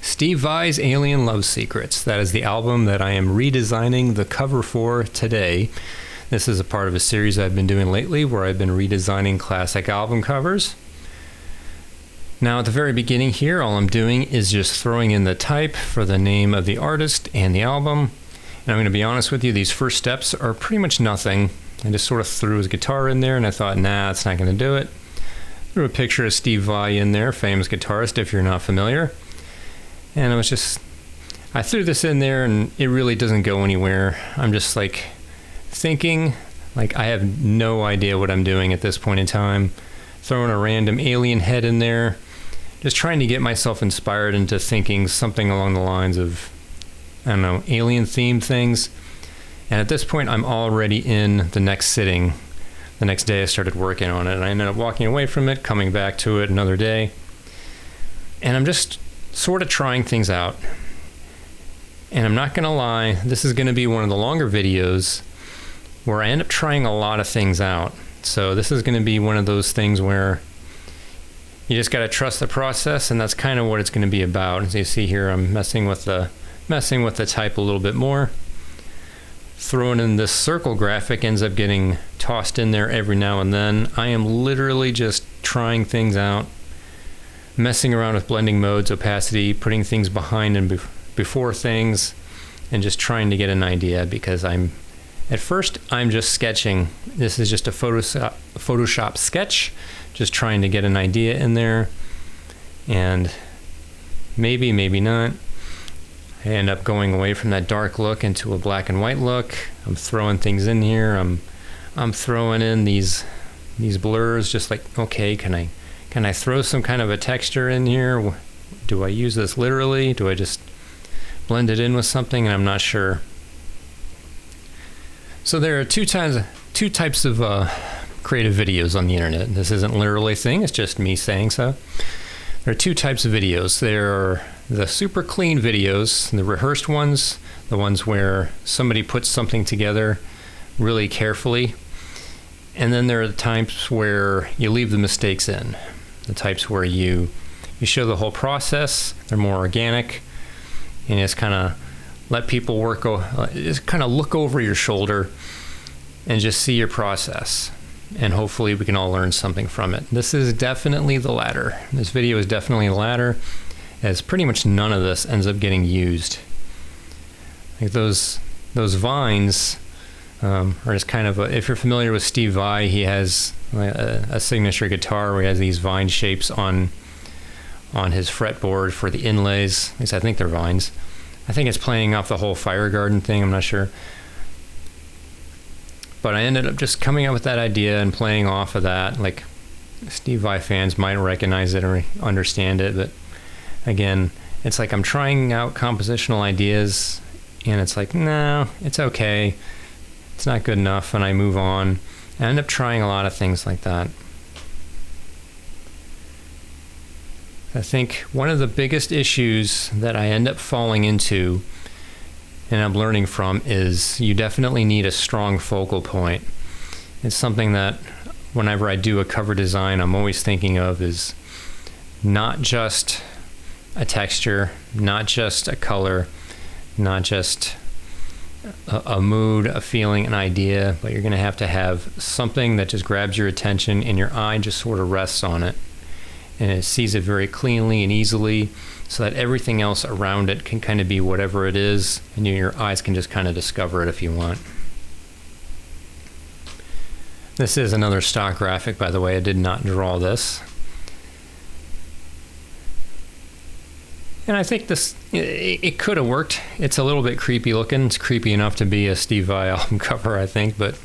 Steve Vai's Alien Love Secrets. That is the album that I am redesigning the cover for today. This is a part of a series I've been doing lately where I've been redesigning classic album covers. Now at the very beginning here, all I'm doing is just throwing in the type for the name of the artist and the album. And I'm going to be honest with you, these first steps are pretty much nothing. I just sort of threw his guitar in there and I thought, nah, it's not going to do it. Threw a picture of Steve Vai in there, famous guitarist if you're not familiar. And I threw this in there and it really doesn't go anywhere. I'm just like thinking, like I have no idea what I'm doing at this point in time. Throwing a random alien head in there. Just trying to get myself inspired into thinking something along the lines of, I don't know, alien themed things. And at this point, I'm already in the next sitting. The next day I started working on it and I ended up walking away from it, coming back to it another day. And I'm just sort of trying things out. And I'm not gonna lie, this is gonna be one of the longer videos where I end up trying a lot of things out. So this is gonna be one of those things where you just gotta trust the process, and that's kind of what it's gonna be about. As you see here, I'm messing with the type a little bit more. Throwing in this circle graphic ends up getting tossed in there every now and then. I am literally just trying things out, messing around with blending modes, opacity, putting things behind and before things, and just trying to get an idea because at first I'm just sketching. This is just a Photoshop sketch, just trying to get an idea in there, and maybe not. I end up going away from that dark look into a black and white look. I'm throwing things in here. I'm throwing in these blurs, just like, okay, can I throw some kind of a texture in here? Do I use this literally? Do I just blend it in with something? And I'm not sure. So there are two types of creative videos on the internet. This isn't literally a thing, it's just me saying so. There are two types of videos. There are the super clean videos, the rehearsed ones, the ones where somebody puts something together really carefully. And then there are the types where you leave the mistakes in. The types where you show the whole process, they're more organic, and just kind of let people just kind of look over your shoulder and just see your process. And hopefully we can all learn something from it. This is definitely the latter. This video is definitely the latter, as pretty much none of this ends up getting used. Like those vines are just kind of if you're familiar with Steve Vai, he has a signature guitar where he has these vine shapes on his fretboard for the inlays. At least I think they're vines. I think it's playing off the whole fire garden thing, I'm not sure. But I ended up just coming up with that idea and playing off of that. Like, Steve Vai fans might recognize it or understand it, but again, it's like I'm trying out compositional ideas and it's like, no, it's okay. It's not good enough, and I move on. I end up trying a lot of things like that. I think one of the biggest issues that I end up falling into and I'm learning from is you definitely need a strong focal point. It's something that whenever I do a cover design, I'm always thinking of is not just a texture, not just a color, not just a mood, a feeling, an idea, but you're going to have something that just grabs your attention and your eye just sort of rests on it. And it sees it very cleanly and easily so that everything else around it can kind of be whatever it is, and your eyes can just kind of discover it if you want. This is another stock graphic, by the way. I did not draw this. And I think it could have worked. It's a little bit creepy looking. It's creepy enough to be a Steve Vai album cover, I think, but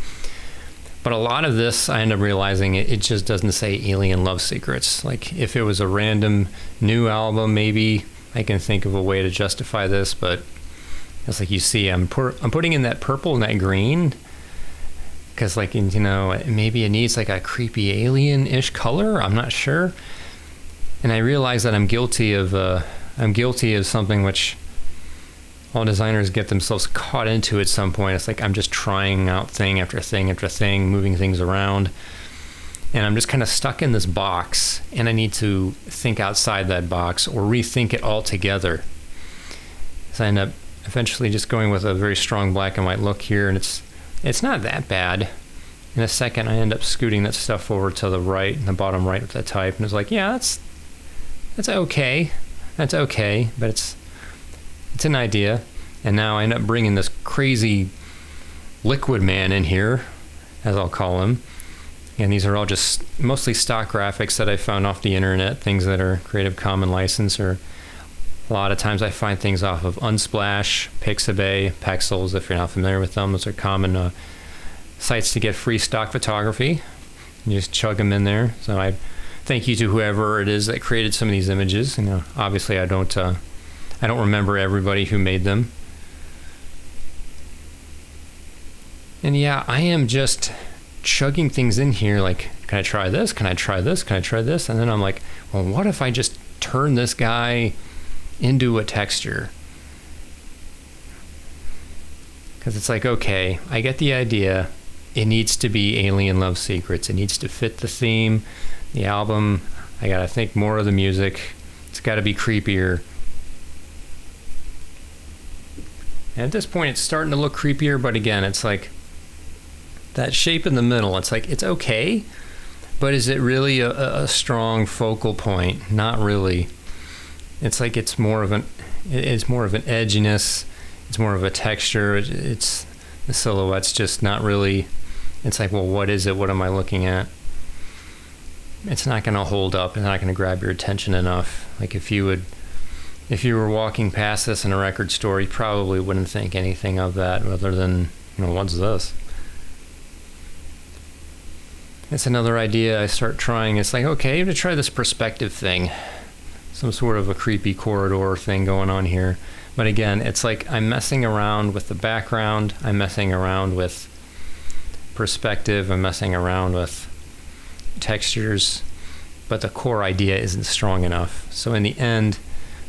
a lot of this, I end up realizing it just doesn't say Alien Love Secrets. Like, if it was a random new album, maybe I can think of a way to justify this, but it's like you see, I'm putting in that purple and that green because, like, you know, maybe it needs like a creepy alien-ish color. I'm not sure. And I realize that I'm guilty of something which all designers get themselves caught into at some point. It's like I'm just trying out thing after thing after thing, moving things around. And I'm just kind of stuck in this box, and I need to think outside that box or rethink it altogether. So I end up eventually just going with a very strong black and white look here, and it's not that bad. In a second, I end up scooting that stuff over to the right, the bottom right of that type, and it's like, yeah, that's okay. That's okay, but it's an idea. And now I end up bringing this crazy liquid man in here, as I'll call him. And these are all just mostly stock graphics that I found off the internet, things that are Creative Commons license, or a lot of times I find things off of Unsplash, Pixabay, Pexels, if you're not familiar with them. Those are common sites to get free stock photography. You just chug them in there. So I thank you to whoever it is that created some of these images. You know, obviously I don't remember everybody who made them. And yeah, I am just chugging things in here like, can I try this? Can I try this? Can I try this? And then I'm like, well, what if I just turn this guy into a texture? Because it's like, okay, I get the idea. It needs to be Alien Love Secrets. It needs to fit the theme, the album. I gotta think more of the music. It's gotta be creepier. And at this point, it's starting to look creepier, but again, it's like that shape in the middle. It's like, it's okay, but is it really a strong focal point? Not really. It's like it's more of an edginess. It's more of a texture. It's the silhouette's just not really. It's like, well, what is it? What am I looking at? It's not going to hold up. It's not going to grab your attention enough. Like if you were walking past this in a record store, you probably wouldn't think anything of that other than, you know, what's this? It's another idea I start trying. It's like, okay, I'm going to try this perspective thing. Some sort of a creepy corridor thing going on here. But again, it's like I'm messing around with the background. I'm messing around with perspective. I'm messing around with textures. But the core idea isn't strong enough. So in the end,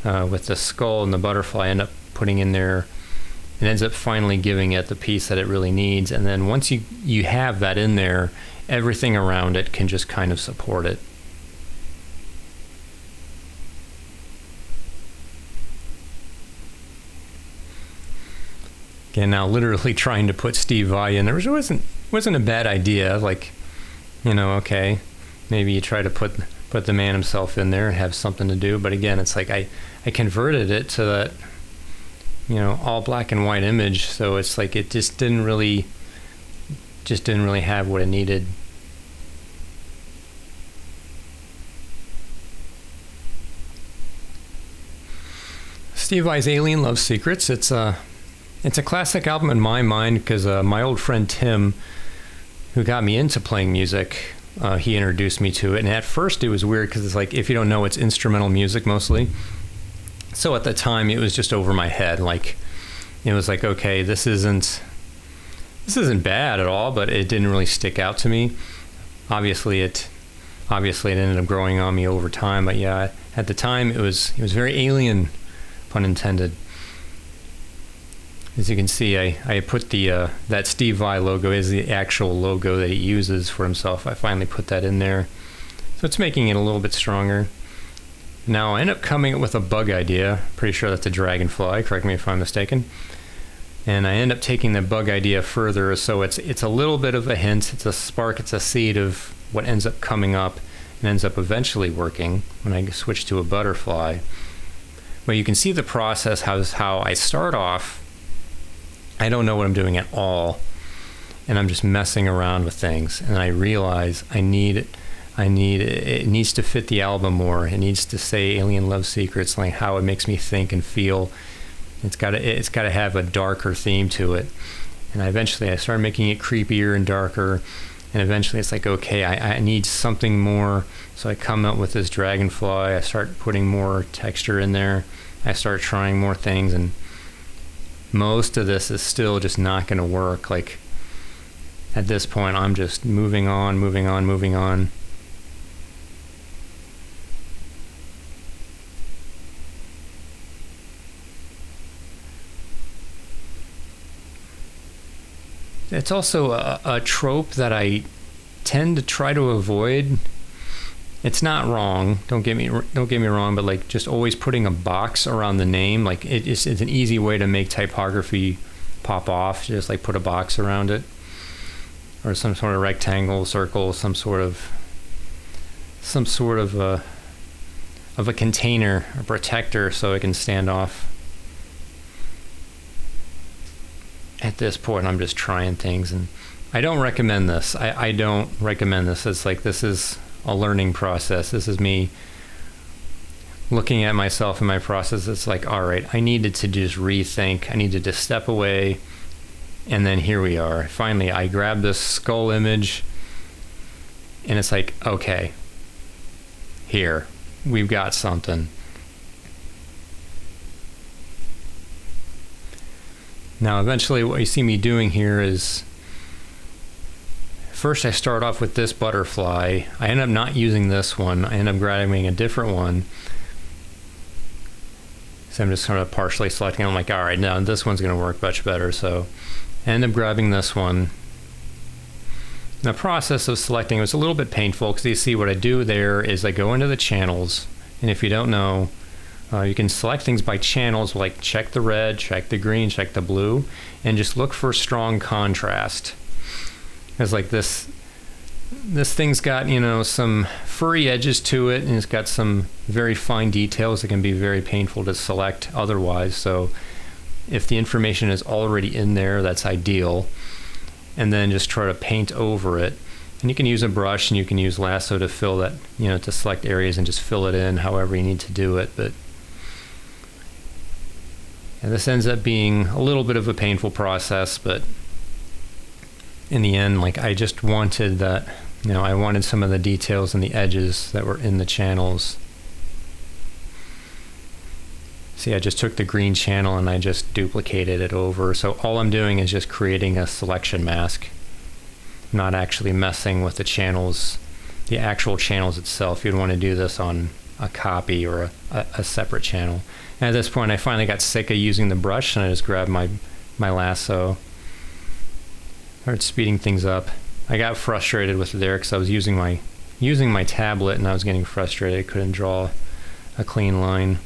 with the skull and the butterfly, I end up putting in there, it ends up finally giving it the piece that it really needs. And then once you have that in there, everything around it can just kind of support it. Again, now literally trying to put Steve Vai in there wasn't a bad idea. Like, you know, okay, maybe you try to put the man himself in there and have something to do. But again, it's like I converted it to that, you know, all black and white image. So it's like it just didn't really have what it needed. Steve Vai's Alien Love Secrets. It's a classic album in my mind because my old friend Tim, who got me into playing music, he introduced me to it. And at first it was weird because it's like, if you don't know, it's instrumental music mostly. So at the time it was just over my head. Like, it was like, okay, this isn't bad at all, but it didn't really stick out to me. Obviously it ended up growing on me over time. But yeah, at the time it was very alien, pun intended. As you can see, I put the that Steve Vai logo is the actual logo that he uses for himself. I finally put that in there. So it's making it a little bit stronger. Now I end up coming up with a bug idea. Pretty sure that's a dragonfly, correct me if I'm mistaken. And I end up taking the bug idea further, so it's a little bit of a hint, it's a spark, it's a seed of what ends up coming up and ends up eventually working when I switch to a butterfly. But you can see the process, how I start off. I don't know what I'm doing at all, and I'm just messing around with things, and I realize it needs to fit the album more. It needs to say Alien Love Secrets, like how it makes me think and feel. It's got to have a darker theme to it. And I started making it creepier and darker, and eventually it's like, okay, I need something more. So I come up with this dragonfly. I start putting more texture in there. I start trying more things, and most of this is still just not going to work. Like, at this point, I'm just moving on. It's also a trope that I tend to try to avoid. It's not wrong. Don't get me wrong, but like just always putting a box around the name, like it's an easy way to make typography pop off. Just like put a box around it, or some sort of rectangle, circle, some sort of a container, a protector, so it can stand off. At this point, I'm just trying things, and I don't recommend this. I don't recommend this. It's like, this is a learning process. This is me looking at myself and my process. It's like, all right, I needed to just rethink. I needed to step away, and then here we are. Finally, I grabbed this skull image, and it's like, okay, here, we've got something. Now, eventually, what you see me doing here is, first I start off with this butterfly. I end up not using this one. I end up grabbing a different one. So I'm just kind of partially selecting. I'm like, all right, now this one's going to work much better. So I end up grabbing this one. The process of selecting was a little bit painful, because you see what I do there is I go into the channels, and if you don't know, you can select things by channels, like check the red, check the green, check the blue, and just look for strong contrast. Because like this thing's got, you know, some furry edges to it, and it's got some very fine details that can be very painful to select otherwise. So if the information is already in there, that's ideal. And then just try to paint over it. And you can use a brush, and you can use lasso to fill that, you know, to select areas and just fill it in however you need to do it. But and this ends up being a little bit of a painful process, but in the end, like, I just wanted that, you know, I wanted some of the details and the edges that were in the channels. See, I just took the green channel and I just duplicated it over. So all I'm doing is just creating a selection mask, not actually messing with the channels, the actual channels itself. You'd want to do this on a copy or a separate channel. And at this point, I finally got sick of using the brush, and I just grabbed my lasso, started speeding things up. I got frustrated with it there because I was using my tablet, and I was getting frustrated. I couldn't draw a clean line.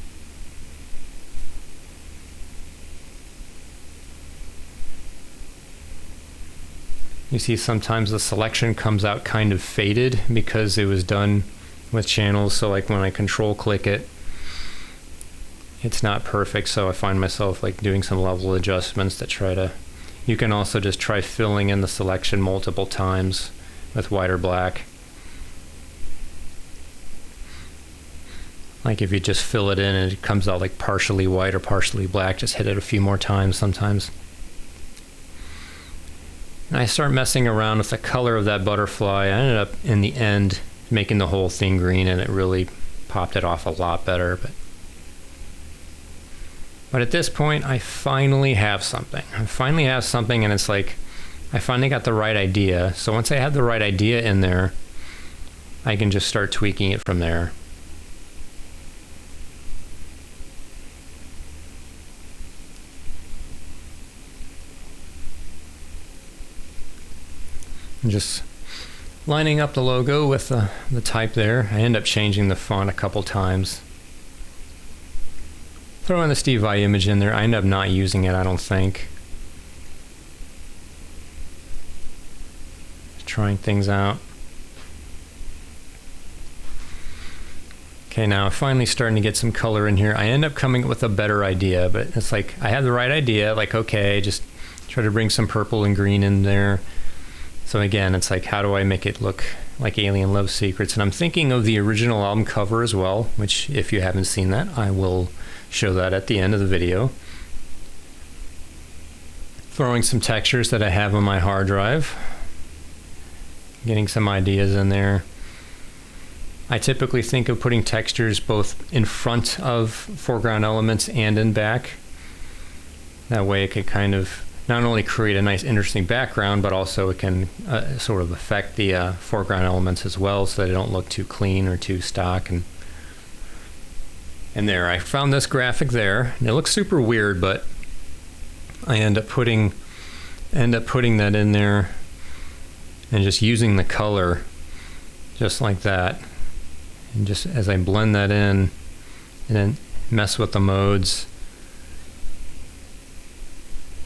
You see sometimes the selection comes out kind of faded because it was done with channels. So like when I control click it, it's not perfect. So I find myself like doing some level adjustments to try to, you can also just try filling in the selection multiple times with white or black. Like if you just fill it in and it comes out like partially white or partially black, just hit it a few more times sometimes. And I start messing around with the color of that butterfly. I ended up in the end making the whole thing green, and it really popped it off a lot better. But at this point, I finally have something. And it's like, I finally got the right idea. So once I have the right idea in there, I can just start tweaking it from there. And just lining up the logo with the type there. I end up changing the font a couple times. Throw in the Steve Vai image in there. I end up not using it, I don't think. Just trying things out. Okay, now I'm finally starting to get some color in here. I end up coming up with a better idea, but it's like I had the right idea. Like, okay, just try to bring some purple and green in there. So again, it's like, how do I make it look like Alien Love Secrets? And I'm thinking of the original album cover as well, which if you haven't seen that, I will show that at the end of the video. Throwing some textures that I have on my hard drive. Getting some ideas in there. I typically think of putting textures both in front of foreground elements and in back. That way it could kind of not only create a nice interesting background, but also it can sort of affect the foreground elements as well, so that they don't look too clean or too stock. And there, I found this graphic there, and it looks super weird, but I end up putting that in there. and just using the color just like that. And just as I blend that in and then mess with the modes,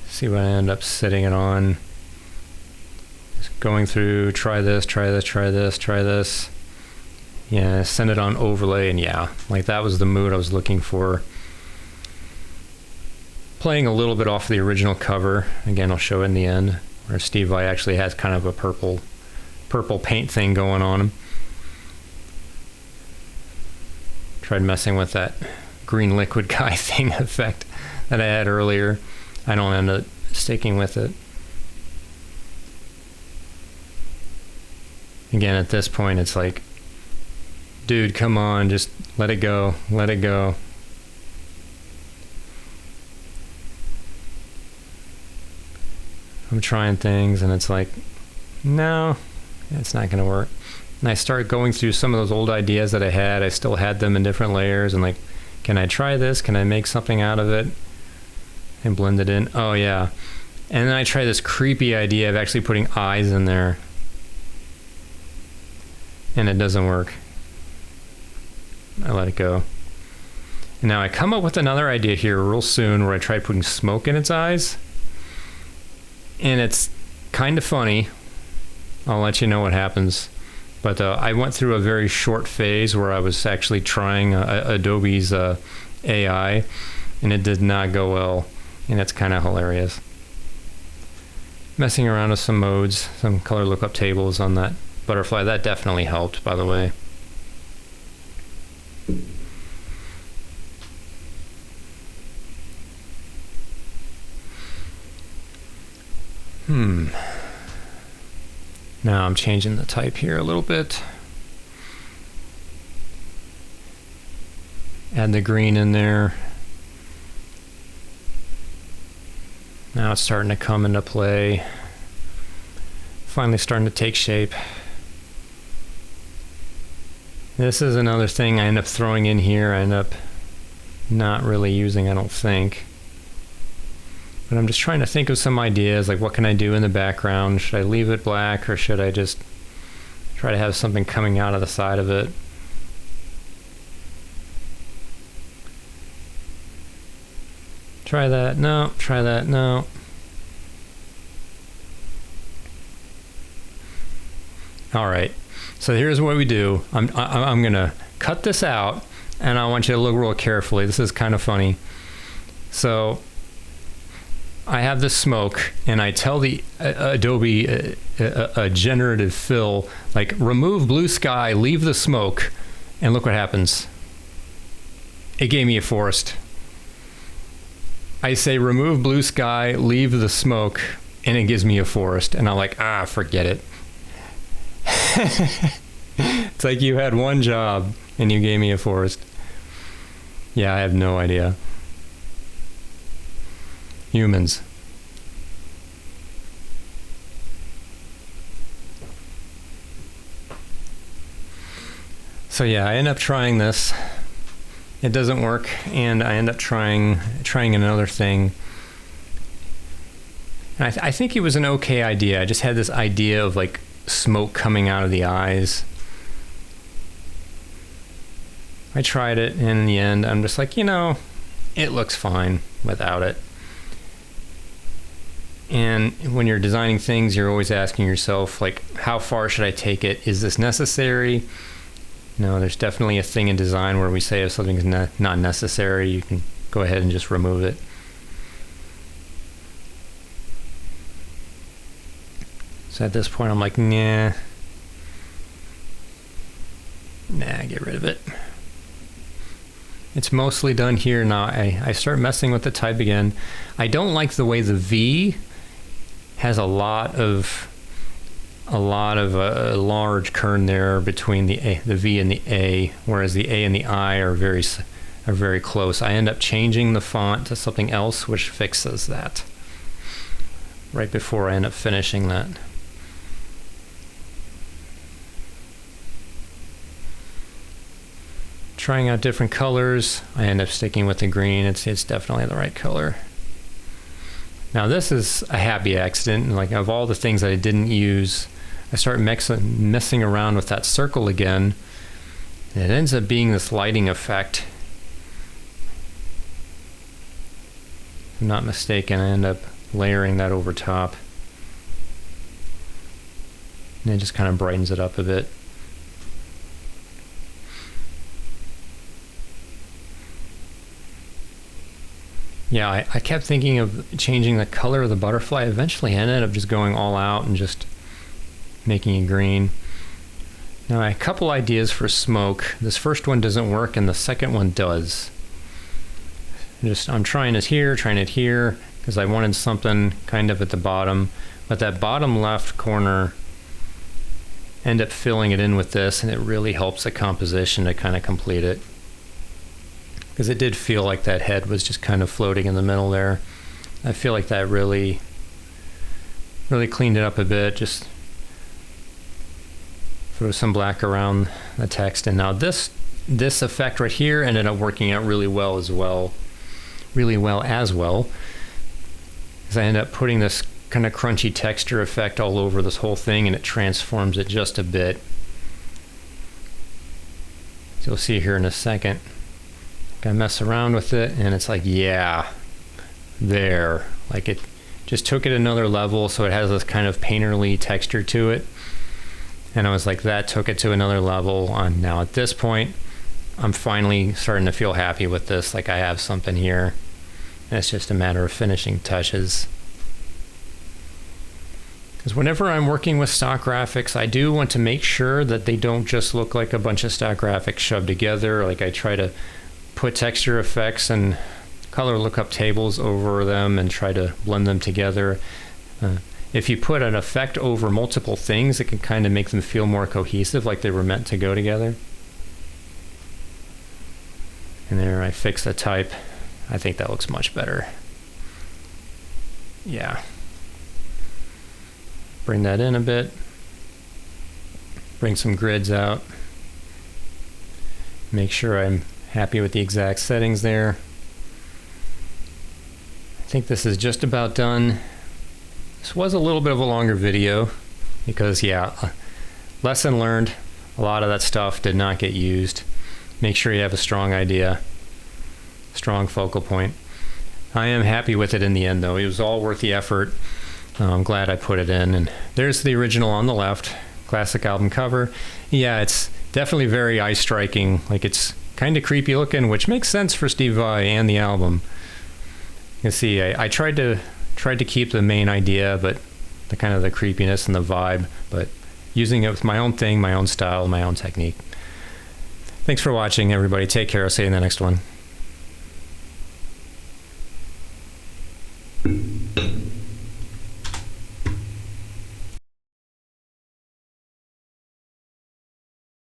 see what I end up setting it on. Just going through, try this, try this, try this, try this. Yeah, send it on overlay, and yeah, like that was the mood I was looking for. Playing a little bit off the original cover. Again, I'll show it in the end, where Steve Vai actually has kind of a purple paint thing going on him. Tried messing with that green liquid guy thing effect that I had earlier. I don't end up sticking with it. Again, at this point, it's like, dude, come on, just let it go, let it go. I'm trying things and it's like, no, it's not gonna work. And I start going through some of those old ideas that I had. I still had them in different layers and like, can I try this? Can I make something out of it? And blend it in. Oh yeah. And then I try this creepy idea of actually putting eyes in there. And it doesn't work. I let it go. And now I come up with another idea here real soon where I try putting smoke in its eyes. And it's kind of funny. I'll let you know what happens. But I went through a very short phase where I was actually trying Adobe's AI, and it did not go well. And it's kind of hilarious. Messing around with some modes, some color lookup tables on that butterfly. That definitely helped, by the way. Now I'm changing the type here a little bit. Add the green in there. Now it's starting to come into play. Finally starting to take shape. This is another thing I end up throwing in here. I end up not really using, I don't think. But I'm just trying to think of some ideas, like what can I do in the background? Should I leave it black or should I just try to have something coming out of the side of it? Try that, no. Try that, no. All right, so here's what we do. I'm gonna cut this out and I want you to look real carefully. This is kind of funny. So I have this smoke and I tell the Adobe a generative fill, like remove blue sky, leave the smoke, and look what happens. It gave me a forest. I say remove blue sky, leave the smoke, and it gives me a forest. And I'm like, forget it. It's like you had one job and you gave me a forest. Yeah, I have no idea. Humans. So yeah, I end up trying this. It doesn't work, and I end up trying another thing. And I think it was an okay idea. I just had this idea of like smoke coming out of the eyes. I tried it, and in the end, I'm just like, it looks fine without it. And when you're designing things, you're always asking yourself, like, how far should I take it? Is this necessary? No, there's definitely a thing in design where we say if something's not necessary, you can go ahead and just remove it. So at this point, I'm like, nah, get rid of it. It's mostly done here now. I start messing with the type again. I don't like the way the V has a lot of a large kern there between the V and the A, whereas the A and the I are very close. I end up changing the font to something else, which fixes that right before I end up finishing that. Trying out different colors. I end up sticking with the green. It's definitely the right color. Now this is a happy accident. Like, of all the things that I didn't use, I start messing around with that circle again, and it ends up being this lighting effect. If I'm not mistaken, I end up layering that over top. And it just kind of brightens it up a bit. Yeah, I kept thinking of changing the color of the butterfly. Eventually I ended up just going all out and just making it green. Now I have a couple ideas for smoke. This first one doesn't work and the second one does. I'm trying it here, because I wanted something kind of at the bottom. But that bottom left corner, end up filling it in with this, and it really helps the composition to kind of complete it. Because it did feel like that head was just kind of floating in the middle there. I feel like that really cleaned it up a bit. Just throw some black around the text. And now this effect right here ended up working out really well as well. Because I end up putting this kind of crunchy texture effect all over this whole thing, and it transforms it just a bit. So you'll see here in a second. I mess around with it and it's like, yeah, there. Like it just took it another level, so it has this kind of painterly texture to it. And I was like, that took it to another level. Now at this point, I'm finally starting to feel happy with this. Like I have something here. And it's just a matter of finishing touches. Because whenever I'm working with stock graphics, I do want to make sure that they don't just look like a bunch of stock graphics shoved together. Like I try to put texture effects and color lookup tables over them and try to blend them together. If you put an effect over multiple things, it can kind of make them feel more cohesive, like they were meant to go together. And there, I fix the type. I think that looks much better. Yeah. Bring that in a bit. Bring some grids out. Make sure I'm happy with the exact settings there. I think this is just about done. This was a little bit of a longer video because, yeah, lesson learned. A lot of that stuff did not get used. Make sure you have a strong idea, strong focal point. I am happy with it in the end, though. It was all worth the effort. I'm glad I put it in. And there's the original on the left, classic album cover. Yeah, it's definitely very eye-striking. Like it's kind of creepy looking, which makes sense for Steve Vai and the album. You can see I tried to keep the main idea, but the kind of the creepiness and the vibe, but using it with my own thing, my own style, my own technique. Thanks for watching, everybody. Take care. I'll see you in the next one.